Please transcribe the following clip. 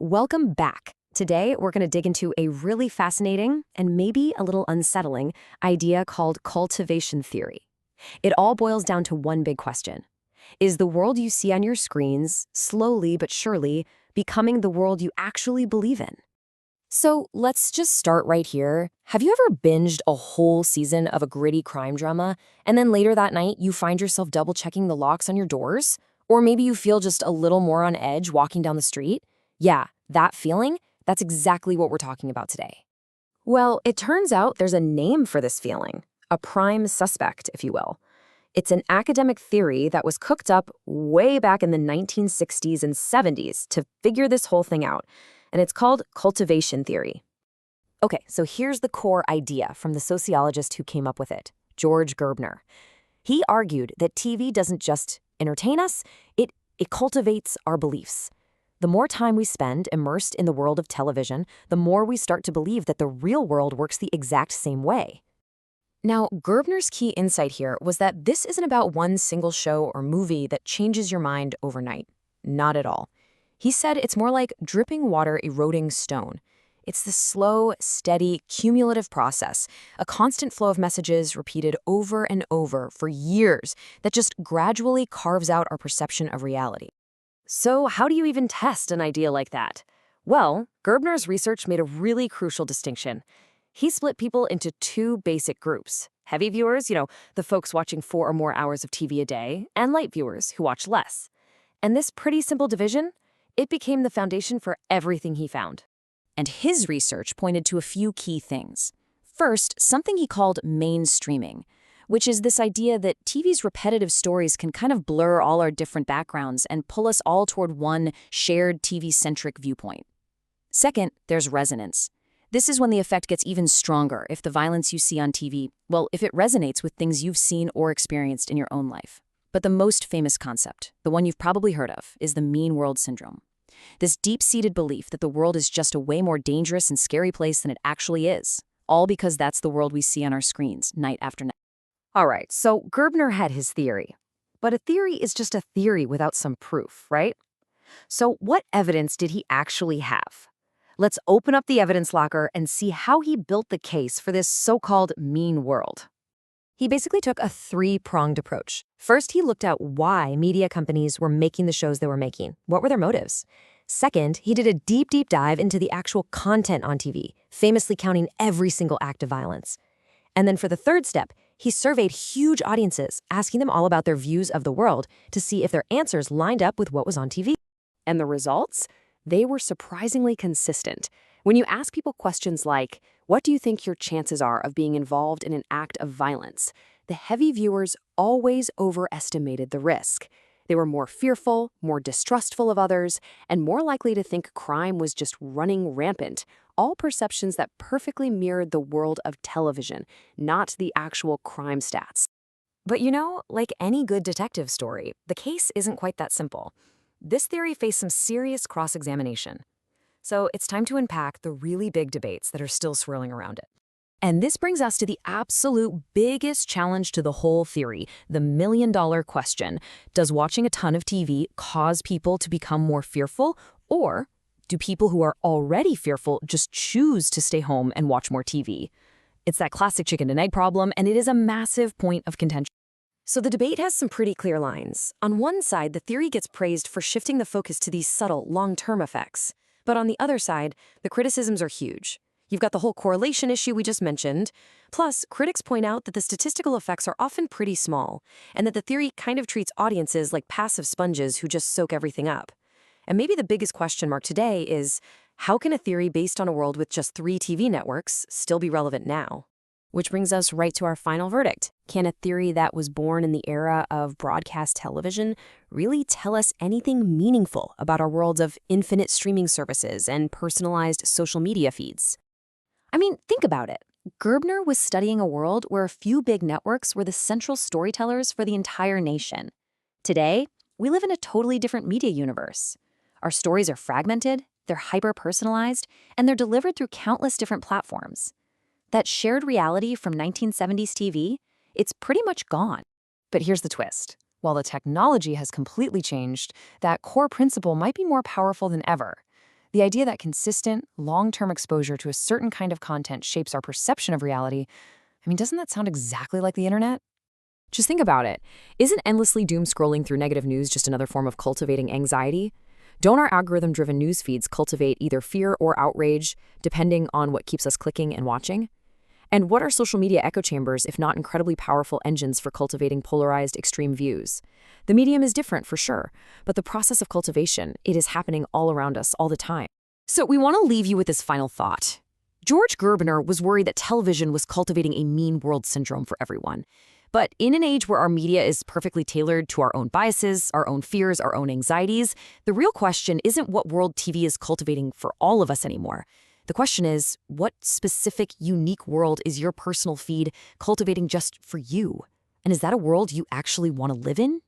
welcome back. Today, we're going to dig into a really fascinating and maybe a little unsettling idea called cultivation theory. It all boils down to one big question. Is the world you see on your screens, slowly but surely, becoming the world you actually believe in? So let's just start right here. Have you ever binged a whole season of a gritty crime drama, and then later that night you find yourself double-checking the locks on your doors? Or maybe you feel just a little more on edge walking down the street? Yeah, that feeling, that's exactly what we're talking about today. Well, it turns out there's a name for this feeling, a prime suspect, if you will. It's an academic theory that was cooked up way back in the 1960s and 70s to figure this whole thing out, and it's called cultivation theory. Okay, so here's the core idea from the sociologist who came up with it, George Gerbner. He argued that TV doesn't just entertain us, it cultivates our beliefs. The more time we spend immersed in the world of television, the more we start to believe that the real world works the exact same way. Now, Gerbner's key insight here was that this isn't about one single show or movie that changes your mind overnight. Not at all. He said it's more like dripping water eroding stone. It's this slow, steady, cumulative process, a constant flow of messages repeated over and over for years that just gradually carves out our perception of reality. So how do you even test an idea like that? Well, Gerbner's research made a really crucial distinction. He split people into two basic groups. Heavy viewers, the folks watching 4 or more hours of TV a day, and light viewers who watch less. And this pretty simple division, it became the foundation for everything he found. And his research pointed to a few key things. First, something he called mainstreaming, which is this idea that TV's repetitive stories can kind of blur all our different backgrounds and pull us all toward one shared TV-centric viewpoint. Second, there's resonance. This is when the effect gets even stronger if the violence you see on TV, if it resonates with things you've seen or experienced in your own life. But the most famous concept, the one you've probably heard of, is the mean world syndrome. This deep-seated belief that the world is just a way more dangerous and scary place than it actually is, all because that's the world we see on our screens night after night. All right, so Gerbner had his theory. But a theory is just a theory without some proof, right? So what evidence did he actually have? Let's open up the evidence locker and see how he built the case for this so-called mean world. He basically took a 3-pronged approach. First, he looked at why media companies were making the shows they were making. What were their motives? Second, he did a deep dive into the actual content on TV, famously counting every single act of violence. And then for the third step, he surveyed huge audiences, asking them all about their views of the world to see if their answers lined up with what was on TV. And the results? They were surprisingly consistent. When you ask people questions like, what do you think your chances are of being involved in an act of violence? The heavy viewers always overestimated the risk. They were more fearful, more distrustful of others, and more likely to think crime was just running rampant, all perceptions that perfectly mirrored the world of television, not the actual crime stats. But like any good detective story, the case isn't quite that simple. This theory faced some serious cross-examination. So it's time to unpack the really big debates that are still swirling around it. And this brings us to the absolute biggest challenge to the whole theory, the million-dollar question. Does watching a ton of TV cause people to become more fearful, or do people who are already fearful just choose to stay home and watch more TV? It's that classic chicken and egg problem, and it is a massive point of contention. So the debate has some pretty clear lines. On one side, the theory gets praised for shifting the focus to these subtle, long-term effects. But on the other side, the criticisms are huge. You've got the whole correlation issue we just mentioned. Plus, critics point out that the statistical effects are often pretty small, and that the theory kind of treats audiences like passive sponges who just soak everything up. And maybe the biggest question mark today is, how can a theory based on a world with just 3 TV networks still be relevant now? Which brings us right to our final verdict. Can a theory that was born in the era of broadcast television really tell us anything meaningful about our worlds of infinite streaming services and personalized social media feeds? I mean, think about it. Gerbner was studying a world where a few big networks were the central storytellers for the entire nation. Today, we live in a totally different media universe. Our stories are fragmented, they're hyper-personalized, and they're delivered through countless different platforms. That shared reality from 1970s TV, it's pretty much gone. But here's the twist. While the technology has completely changed, that core principle might be more powerful than ever. The idea that consistent, long-term exposure to a certain kind of content shapes our perception of reality, doesn't that sound exactly like the internet? Just think about it. Isn't endlessly doom scrolling through negative news just another form of cultivating anxiety? Don't our algorithm-driven news feeds cultivate either fear or outrage, depending on what keeps us clicking and watching? And what are social media echo chambers if not incredibly powerful engines for cultivating polarized, extreme views? The medium is different for sure, but the process of cultivation, it is happening all around us all the time. So we want to leave you with this final thought. George Gerbner was worried that television was cultivating a mean world syndrome for everyone. But in an age where our media is perfectly tailored to our own biases, our own fears, our own anxieties, the real question isn't what world TV is cultivating for all of us anymore. The question is, what specific, unique world is your personal feed cultivating just for you? And is that a world you actually want to live in?